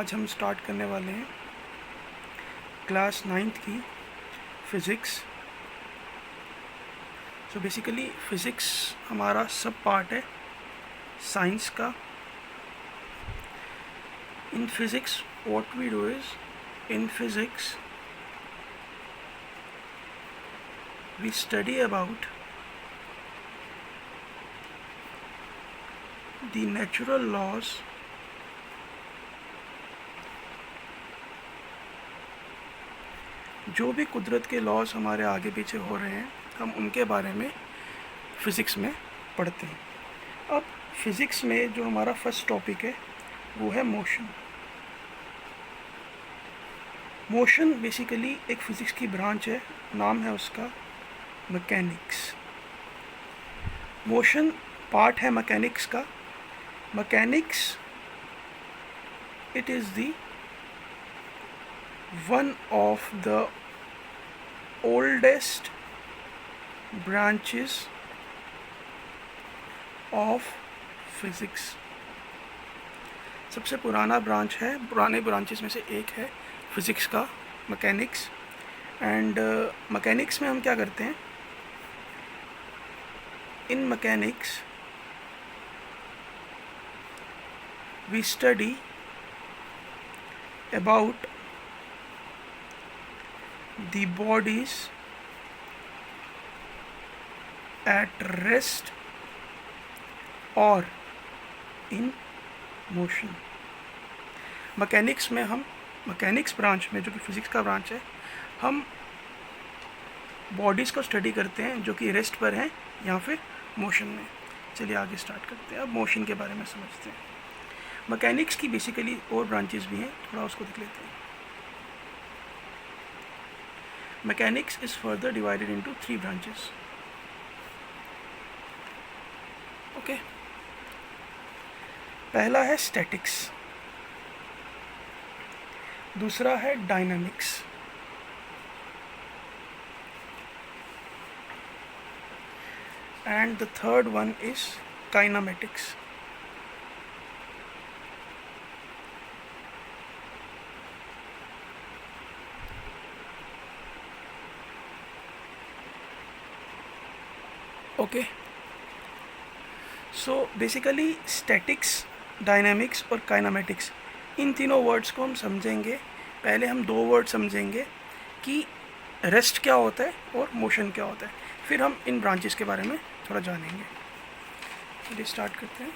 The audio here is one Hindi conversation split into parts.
आज हम स्टार्ट करने वाले हैं क्लास 9th की फ़िज़िक्स। सो बेसिकली फ़िज़िक्स हमारा सब पार्ट है साइंस का। In physics what we do is, in physics we study about the natural laws जो भी कुदरत के लॉज हमारे आगे पीछे हो रहे हैं, हम उनके बारे में फ़िज़िक्स में पढ़ते हैं। अब फ़िज़िक्स में जो हमारा फर्स्ट टॉपिक है वो है मोशन। मोशन बेसिकली एक फ़िज़िक्स की ब्रांच है, नाम है उसका मैकेनिक्स। मोशन पार्ट है मैकेनिक्स का। Mechanics it is the one of the oldest branches of physics। सबसे पुराना ब्रांच है, पुराने ब्रांचेस में से एक है फिज़िक्स का मैकेनिक्स। एंड मैकेनिक्स में हम क्या करते हैं, in mechanics we study about the bodies at rest or in motion। Mechanics में हम मैकेनिक्स ब्रांच में, जो कि फ़िज़िक्स का ब्रांच है, हम बॉडीज़ को स्टडी करते हैं जो कि रेस्ट पर हैं या फिर मोशन में। चलिए आगे स्टार्ट करते हैं। अब मोशन के बारे में समझते हैं। मैकेनिक्स की बेसिकली और ब्रांचेस भी हैं, थोड़ा उसको देख लेते हैं। Mechanics is further divided into 3 branches. Okay. पहला है statics, दूसरा है dynamics, and the third one is kinematics। Okay, so basically statics, dynamics और काइनामेटिक्स, इन तीनों वर्ड्स को हम समझेंगे। पहले हम 2 वर्ड समझेंगे कि रेस्ट क्या होता है और मोशन क्या होता है, फिर हम इन ब्रांचेस के बारे में थोड़ा जानेंगे। चलिए स्टार्ट करते हैं।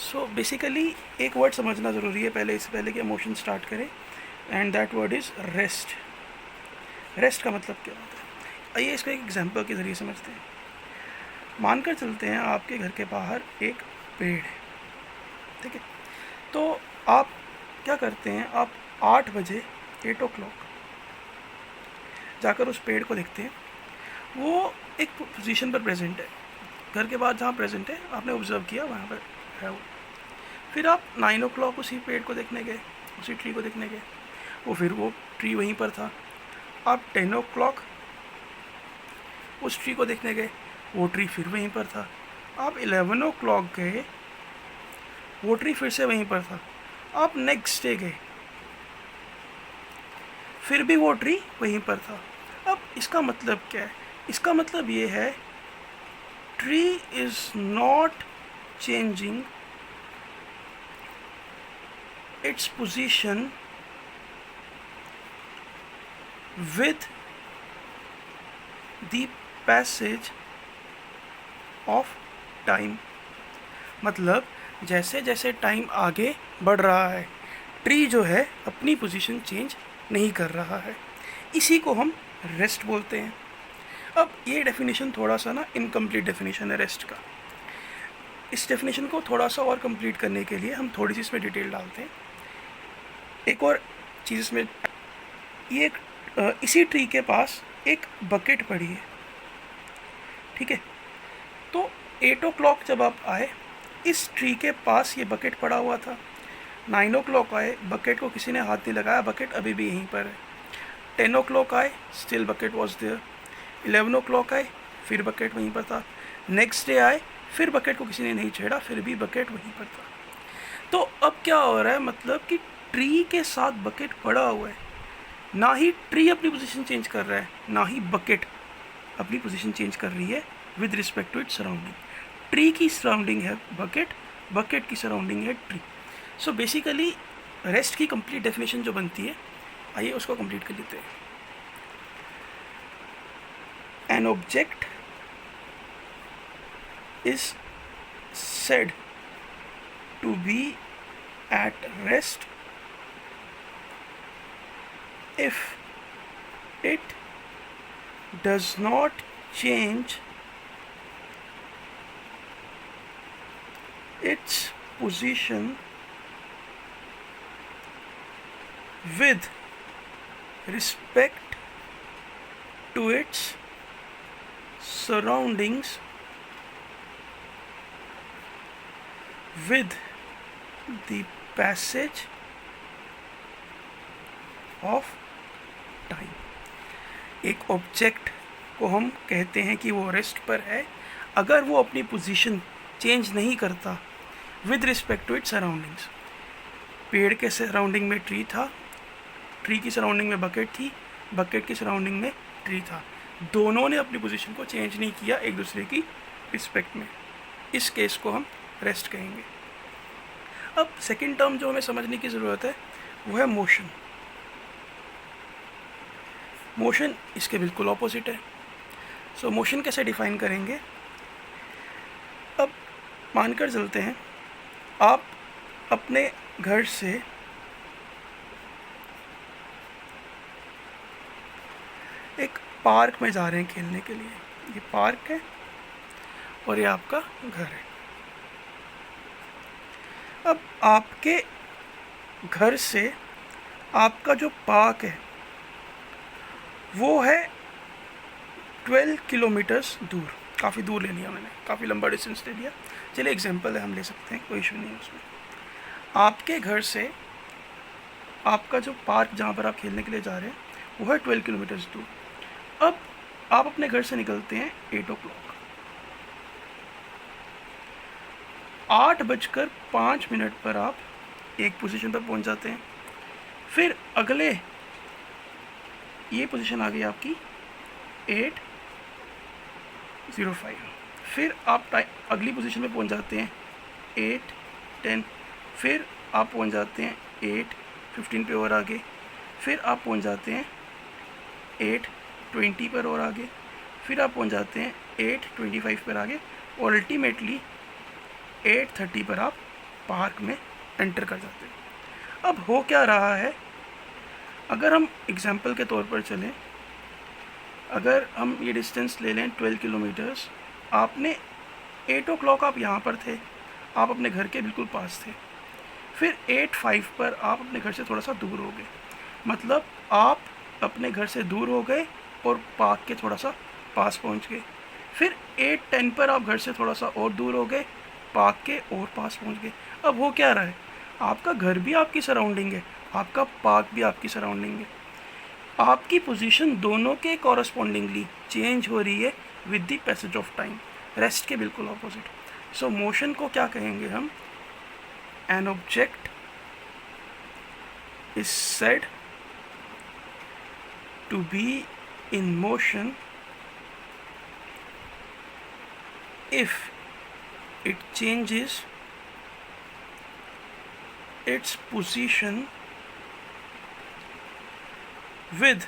सो बेसिकली एक वर्ड समझना ज़रूरी है पहले, इससे पहले कि मोशन स्टार्ट करें, and that word is rest. Rest का मतलब क्या होता है, आइए इसको एक एग्जांपल के ज़रिए समझते हैं। मानकर चलते हैं आपके घर के बाहर एक पेड़ है, ठीक है। तो आप क्या करते हैं, आप 8 बजे 8 o'clock जाकर उस पेड़ को देखते हैं। वो एक पोजीशन पर प्रेजेंट है, घर के बाहर जहाँ प्रेजेंट है, आपने ऑब्ज़र्व किया वहाँ पर है वो। फिर आप 9 o'clock उसी पेड़ को देखने गए, उसी ट्री को देखने गए, वो ट्री वहीं पर था। आप 10 o'clock उस ट्री को देखने गए, वो ट्री फिर वहीं पर था। आप 11 o'clock गए, वो ट्री फिर से वहीं पर था। आप नेक्स्ट डे गए, फिर भी वो ट्री वहीं पर था। अब इसका मतलब क्या है, इसका मतलब ये है tree is not changing its position with the passage of time. मतलब जैसे जैसे टाइम आगे बढ़ रहा है, ट्री जो है अपनी पोजीशन चेंज नहीं कर रहा है। इसी को हम रेस्ट बोलते हैं। अब ये डेफिनेशन थोड़ा सा ना इनकम्प्लीट डेफिनेशन है रेस्ट का। इस डेफिनेशन को थोड़ा सा और कंप्लीट करने के लिए हम थोड़ी सी इसमें डिटेल डालते हैं। एक और चीज़ इसमें, ये इसी ट्री के पास एक बकेट पड़ी है, ठीक है। तो 8 o'clock जब आप आए, इस ट्री के पास ये बकेट पड़ा हुआ था। 9 o'clock आए, बकेट को किसी ने हाथ नहीं लगाया, बकेट अभी भी यहीं पर है। 10 o'clock आए, still bucket was there. 11 o'clock आए, फिर बकेट वहीं पर था। नेक्स्ट डे आए, फिर बकेट को किसी ने नहीं छेड़ा, फिर भी बकेट वहीं पर था। तो अब क्या हो रहा है, मतलब कि ट्री के साथ बकेट पड़ा हुआ है, ना ही ट्री अपनी पोजीशन चेंज कर रहा है, ना ही बकेट अपनी पोजीशन चेंज कर रही है with respect to its surrounding. Tree की सराउंडिंग है बकेट, बकेट की सराउंडिंग है ट्री। सो बेसिकली रेस्ट की कंप्लीट डेफिनेशन जो बनती है, आइए उसको कंप्लीट कर लेते हैं। An object is said to be at rest if it does not change its position with respect to its surroundings with the passage of time। एक ऑब्जेक्ट को हम कहते हैं कि वो रेस्ट पर है अगर वो अपनी पोजीशन चेंज नहीं करता with respect to its surroundings. पेड़ के सराउंडिंग में ट्री था, ट्री की सराउंडिंग में बकेट थी, बकेट की सराउंडिंग में ट्री था, दोनों ने अपनी पोजीशन को चेंज नहीं किया एक दूसरे की रिस्पेक्ट में। इस केस को हम रेस्ट कहेंगे। अब सेकंड टर्म जो हमें समझने की ज़रूरत है वो है मोशन। मोशन इसके बिल्कुल ऑपोजिट है। सो मोशन कैसे डिफाइन करेंगे? अब मानकर चलते हैं आप अपने घर से एक पार्क में जा रहे हैं खेलने के लिए। ये पार्क है और ये आपका घर है। अब आपके घर से आपका जो पार्क है वो है 12 किलोमीटर्स दूर। काफ़ी दूर ले लिया मैंने, काफ़ी लंबा डिस्टेंस ले लिया। चलिए एग्जांपल है, हम ले सकते हैं, कोई इशू नहीं है उसमें। आपके घर से आपका जो पार्क जहाँ पर आप खेलने के लिए जा रहे हैं वो है 12 किलोमीटर्स दूर। अब आप अपने घर से निकलते हैं 8 o'clock, 8:05 पर आप एक पोजीशन पर पहुंच जाते हैं। फिर अगले ये पोजीशन आ गई आपकी 8:05। फिर आप अगली पोजीशन में पहुंच जाते हैं 8:10। फिर आप पहुंच जाते हैं 8:15 पे और आगे। फिर आप पहुंच जाते हैं 8:20 पर और आगे। फिर आप पहुंच जाते हैं 8:25 पर आगे और अल्टीमेटली 8:30 पर आप पार्क में एंटर कर जाते हैं। अब हो क्या रहा है, अगर हम एग्जाम्पल के तौर पर चलें, अगर हम ये डिस्टेंस ले लें 12 किलोमीटर्स, आपने 8 o'clock आप यहाँ पर थे, आप अपने घर के बिल्कुल पास थे। फिर 8:05 पर आप अपने घर से थोड़ा सा दूर हो गए, मतलब आप अपने घर से दूर हो गए और पार्क के थोड़ा सा पास पहुँच गए। फिर 8:10 पर आप घर से थोड़ा सा और दूर हो गए, पार्क के और पास पहुँच गए। अब हो क्या रहा है, आपका घर भी आपकी सराउंडिंग है, आपका पार्क भी आपकी सराउंडिंग है। आपकी पोजीशन दोनों के कॉरस्पॉन्डिंगली चेंज हो रही है with the passage of time. Rest के बिल्कुल ऑपोजिट। सो मोशन को क्या कहेंगे हम? An object is said to be in motion if it changes its position with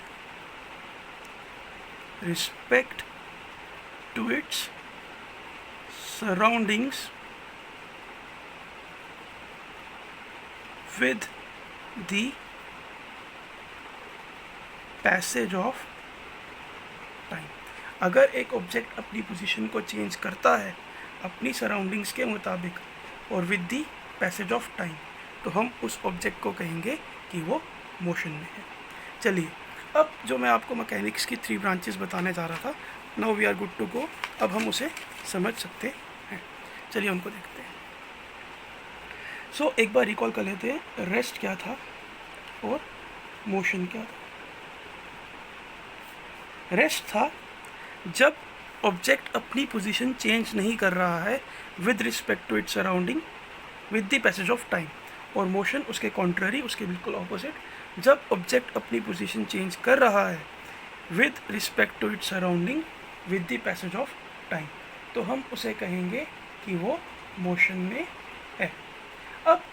respect to its surroundings with the passage of time। अगर एक ऑब्जेक्ट अपनी पोजीशन को चेंज करता है अपनी सराउंडिंग्स के मुताबिक और with the passage of time, तो हम उस ऑब्जेक्ट को कहेंगे कि वो मोशन में है। चलिए, अब जो मैं आपको मैकेनिक्स की 3 ब्रांचेस बताने जा रहा था, now we are good to go. अब हम उसे समझ सकते हैं। चलिए उनको देखते हैं। सो एक बार रिकॉल कर लेते हैं, रेस्ट क्या था और मोशन क्या था। रेस्ट था जब ऑब्जेक्ट अपनी पोजीशन चेंज नहीं कर रहा है with respect to its surrounding with the passage of time, और मोशन उसके कॉन्ट्ररी, उसके बिल्कुल ऑपोजिट, जब ऑब्जेक्ट अपनी पोजीशन चेंज कर रहा है with respect to its surrounding with the passage of time, तो हम उसे कहेंगे कि वो मोशन में है। अब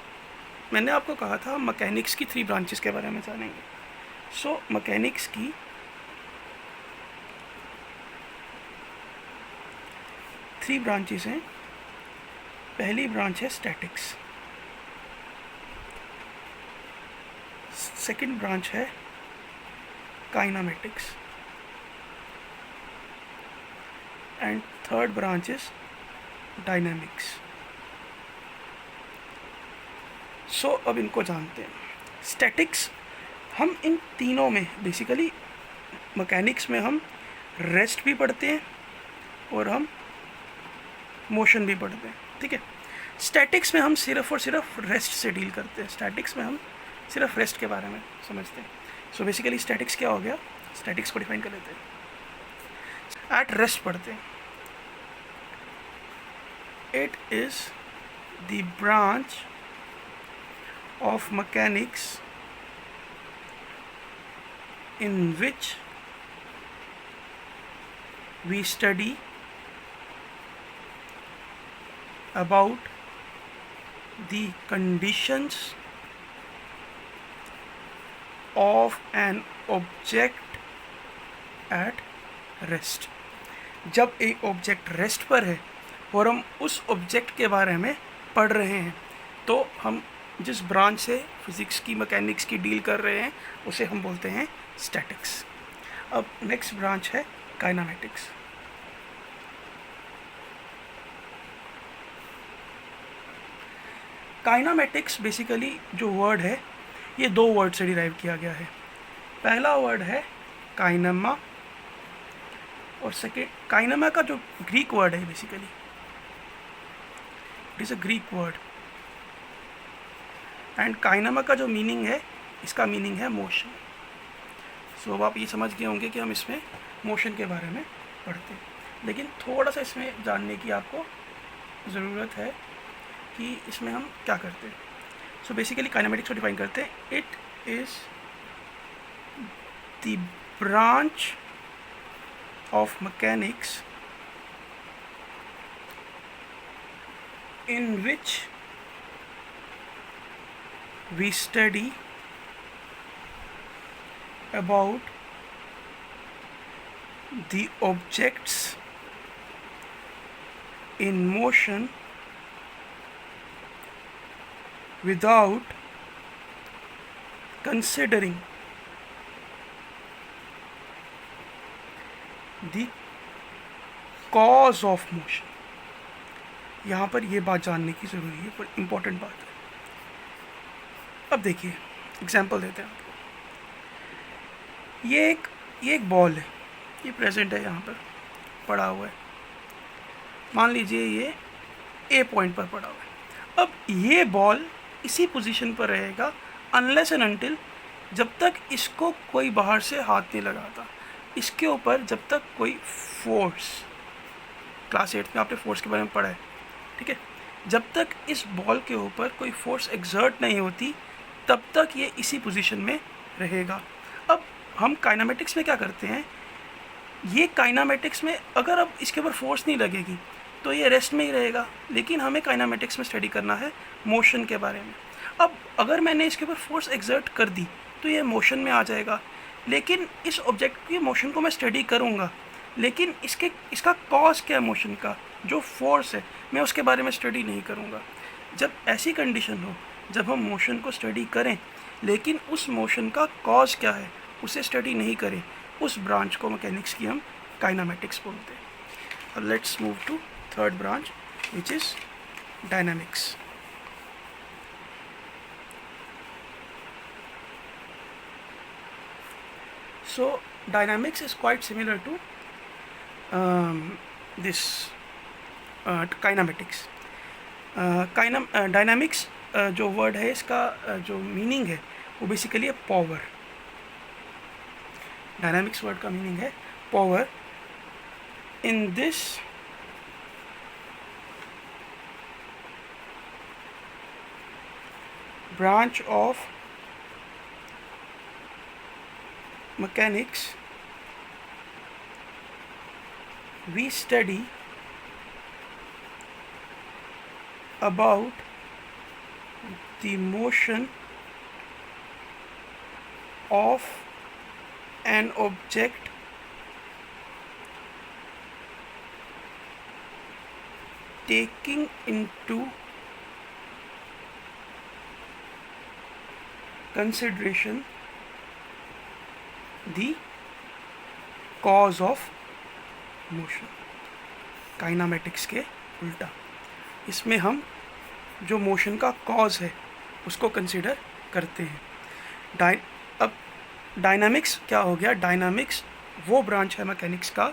मैंने आपको कहा था मैकेनिक्स की 3 ब्रांचेस के बारे में जानेंगे। सो मैकेनिक्स की 3 ब्रांचेस हैं। पहली ब्रांच है स्टैटिक्स, सेकंड ब्रांच है kinematics, and third branch is dynamics. So अब इनको जानते हैं। स्टैटिक्स, हम इन तीनों में बेसिकली, मैकेनिक्स में हम रेस्ट भी पढ़ते हैं और हम मोशन भी पढ़ते हैं, ठीक है। स्टैटिक्स में हम सिर्फ और सिर्फ रेस्ट से डील करते हैं, स्टैटिक्स में हम सिर्फ रेस्ट के बारे में समझते हैं। सो बेसिकली स्टैटिक्स क्या हो गया, स्टैटिक्स को डिफाइन कर लेते हैं। एट रेस्ट पढ़ते हैं। It is the branch of mechanics in which we study about the conditions of an object at rest। जब एक ऑब्जेक्ट रेस्ट पर है और हम उस ऑब्जेक्ट के बारे में पढ़ रहे हैं, तो हम जिस ब्रांच से फिज़िक्स की, मैकेनिक्स की डील कर रहे हैं उसे हम बोलते हैं स्टैटिक्स। अब नेक्स्ट ब्रांच है काइनामेटिक्स। काइनामेटिक्स बेसिकली जो वर्ड है, ये 2 वर्ड से डिराइव किया गया है। पहला वर्ड है काइनमा, और सेकेंड, काइनमा का जो ग्रीक वर्ड है basically, it is a Greek word, and kinema का जो मीनिंग है, इसका मीनिंग है मोशन। सो अब आप ये समझ गए होंगे कि हम इसमें मोशन के बारे में पढ़ते हैं, लेकिन थोड़ा सा इसमें जानने की आपको ज़रूरत है कि इसमें हम क्या करते हैं। सो बेसिकली काइनेमेटिक्स को डिफाइन करते हैं। It is the branch of mechanics in which we study about the objects in motion without considering the cause of motion। यहाँ पर ये बात जानने की ज़रूरी है, पर इम्पोर्टेंट बात है। अब देखिए एग्जांपल देते हैं आपको। ये एक बॉल है, ये प्रेजेंट है, यहाँ पर पड़ा हुआ है। मान लीजिए ये ए पॉइंट पर पड़ा हुआ है। अब ये बॉल इसी पोजीशन पर रहेगा अनलेस एंड अनटिल, जब तक इसको कोई बाहर से हाथ नहीं लगाता, इसके ऊपर जब तक कोई फोर्स, क्लास 8 में आपने फोर्स के बारे में पढ़ा है, ठीक है, जब तक इस बॉल के ऊपर कोई फोर्स एक्सर्ट नहीं होती तब तक ये इसी पोजीशन में रहेगा। अब हम काइनामेटिक्स में क्या करते हैं, ये काइनामेटिक्स में अगर अब इसके ऊपर फोर्स नहीं लगेगी तो ये रेस्ट में ही रहेगा, लेकिन हमें काइनामेटिक्स में स्टडी करना है मोशन के बारे में। अब अगर मैंने इसके ऊपर फोर्स एक्सर्ट कर दी तो ये मोशन में आ जाएगा, लेकिन इस ऑब्जेक्ट की मोशन को मैं स्टडी करूँगा, लेकिन इसका कॉज क्या है, मोशन का जो फोर्स है, मैं उसके बारे में स्टडी नहीं करूँगा। जब ऐसी कंडीशन हो, जब हम मोशन को स्टडी करें लेकिन उस मोशन का कॉज क्या है उसे स्टडी नहीं करें, उस ब्रांच को मैकेनिक्स की हम काइनामेटिक्स बोलते हैं। अब let's move to third branch which is dynamics. So dynamics is quite similar to this kinematics। Dynamics जो वर्ड है, इसका जो मीनिंग है वो बेसिकली है पावर। डायनामिक्स वर्ड का मीनिंग है power. In this branch of mechanics we study about the motion of an object taking into consideration the cause of motion। Kinematics के उल्टा, इसमें हम जो मोशन का कॉज है उसको कंसिडर करते हैं। अब डायनामिक्स क्या हो गया? डायनामिक्स वो ब्रांच है मैकेनिक्स का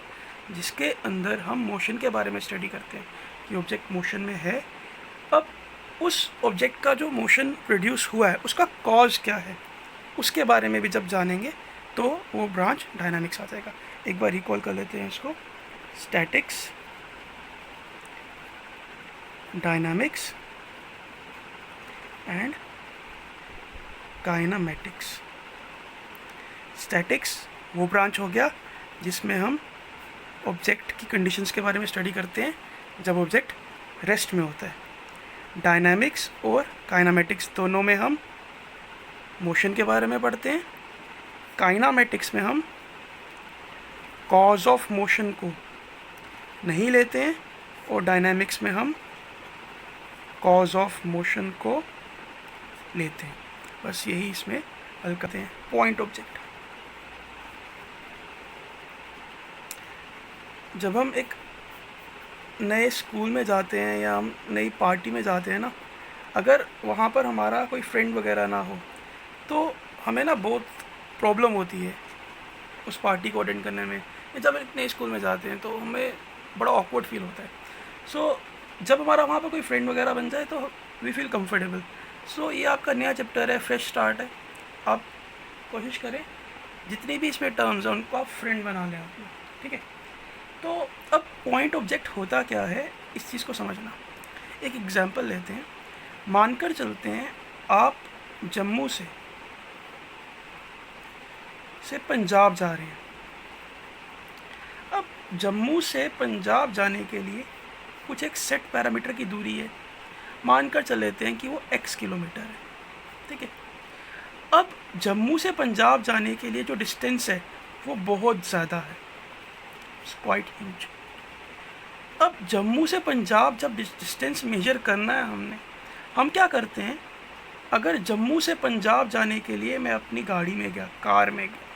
जिसके अंदर हम मोशन के बारे में स्टडी करते हैं कि ऑब्जेक्ट मोशन में है। अब उस ऑब्जेक्ट का जो मोशन प्रोड्यूस हुआ है उसका कॉज क्या है, उसके बारे में भी जब जानेंगे तो वो ब्रांच डायनामिक्स आ जाएगा। एक बार रिकॉल कर लेते हैं इसको। Statics, dynamics and kinematics. Statics वो ब्रांच हो गया जिसमें हम ऑब्जेक्ट की कंडीशंस के बारे में स्टडी करते हैं जब ऑब्जेक्ट रेस्ट में होता है। डायनामिक्स और काइनामेटिक्स दोनों में हम मोशन के बारे में पढ़ते हैं। काइनामेटिक्स में हम कॉज ऑफ मोशन को नहीं लेते हैं और डायनामिक्स में हम कॉज ऑफ मोशन को लेते हैं। बस यही इसमें हल करते हैं। पॉइंट ऑब्जेक्ट, जब हम एक नए स्कूल में जाते हैं या हम नई पार्टी में जाते हैं ना, अगर वहाँ पर हमारा कोई फ्रेंड वगैरह ना हो तो हमें ना बहुत प्रॉब्लम होती है उस पार्टी को अटेंड करने में। जब एक नए स्कूल में जाते हैं तो हमें बड़ा ऑकवर्ड फील होता है। सो जब हमारा वहाँ पर कोई फ्रेंड वगैरह बन जाए तो वी फील कंफर्टेबल। सो ये आपका नया चैप्टर है, फ्रेश स्टार्ट है। आप कोशिश करें जितनी भी इसमें टर्म्स हैं उनको आप फ्रेंड बना लें अपने, ठीक है। तो अब पॉइंट ऑब्जेक्ट होता क्या है इस चीज़ को समझना। एक एग्जांपल लेते हैं। मानकर चलते हैं आप जम्मू से पंजाब जा रहे हैं। अब जम्मू से पंजाब जाने के लिए कुछ एक सेट पैरामीटर की दूरी है, मानकर चल लेते हैं कि वो x किलोमीटर है, ठीक है। अब जम्मू से पंजाब जाने के लिए जो डिस्टेंस है वो बहुत ज़्यादा है, इट्स क्वाइट ह्यूज। अब जम्मू से पंजाब जब डिस्टेंस मेजर करना है हम क्या करते हैं? अगर जम्मू से पंजाब जाने के लिए मैं अपनी गाड़ी में गया, कार में गया,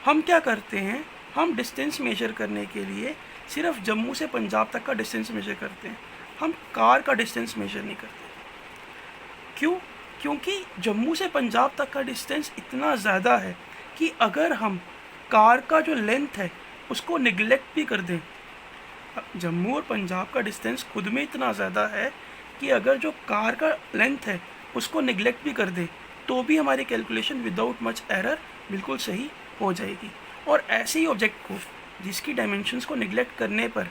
हम क्या करते हैं? हम डिस्टेंस मेजर करने के लिए सिर्फ जम्मू से पंजाब तक का डिस्टेंस मेजर करते हैं, हम कार का डिस्टेंस मेजर नहीं करते। क्यों? क्योंकि जम्मू से पंजाब तक का डिस्टेंस इतना ज़्यादा है कि अगर हम कार का जो लेंथ है उसको निगलेक्ट भी कर दें, जम्मू और पंजाब का डिस्टेंस खुद में इतना ज़्यादा है कि अगर जो कार का लेंथ है उसको निगलेक्ट भी कर दें तो भी हमारी कैलकुलेशन विदाउट मच एरर बिल्कुल सही हो जाएगी। और ऐसे ही ऑब्जेक्ट को जिसकी डायमेंशंस को निगलेक्ट करने पर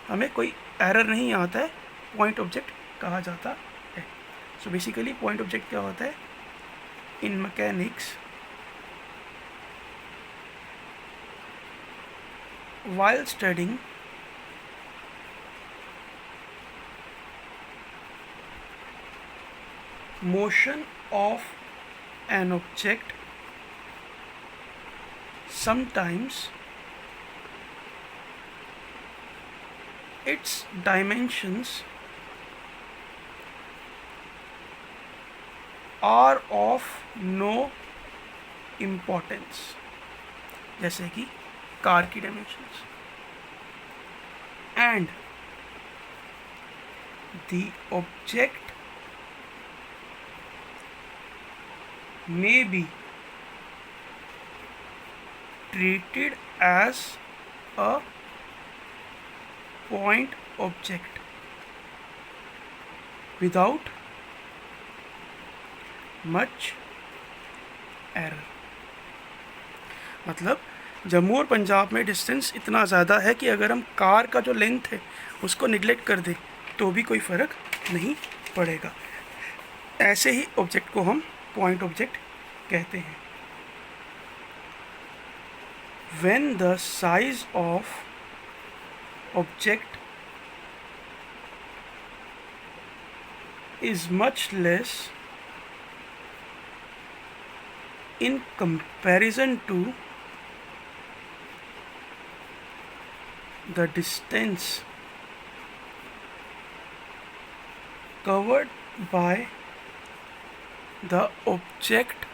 हमें कोई एरर नहीं आता है, पॉइंट ऑब्जेक्ट कहा जाता है। सो बेसिकली पॉइंट ऑब्जेक्ट क्या होता है? इन mechanics while studying motion of an object, sometimes its dimensions are of no importance, जैसे कि कार की dimensions, and the object may be treated as a point object without much error। मतलब जम्मू और पंजाब में डिस्टेंस इतना ज़्यादा है कि अगर हम कार का जो लेंथ है उसको निगलेक्ट कर दें तो भी कोई फ़र्क नहीं पड़ेगा। ऐसे ही ऑब्जेक्ट को हम पॉइंट ऑब्जेक्ट कहते हैं। when the size of object is much less in comparison to the distance covered by the object,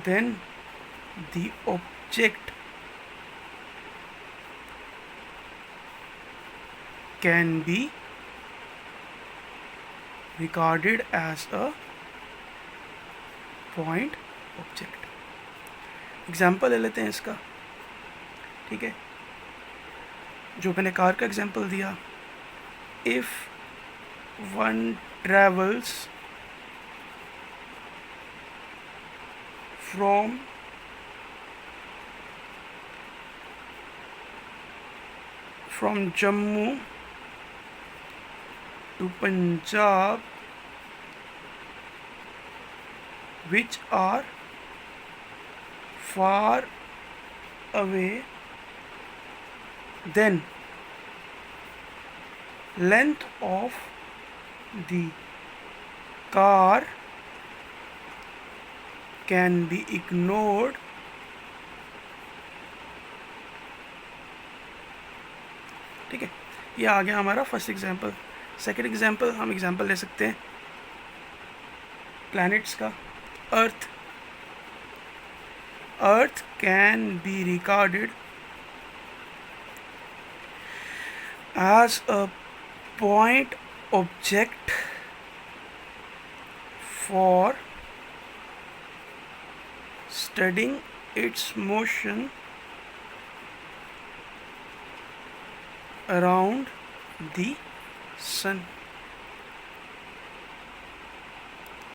then the object can be regarded as a point object। Example ले लेते हैं इसका, ठीक है। जो मैंने कार का एग्जाम्पल दिया, if one travels from Jammu to Punjab, which are far away, then length of the car can be ignored ठीक है। ये आ गया हमारा फर्स्ट एग्जांपल। सेकंड एग्जांपल, हम एग्जांपल ले सकते हैं प्लैनेट्स का। Earth can be regarded as a point object for studying its motion around the sun।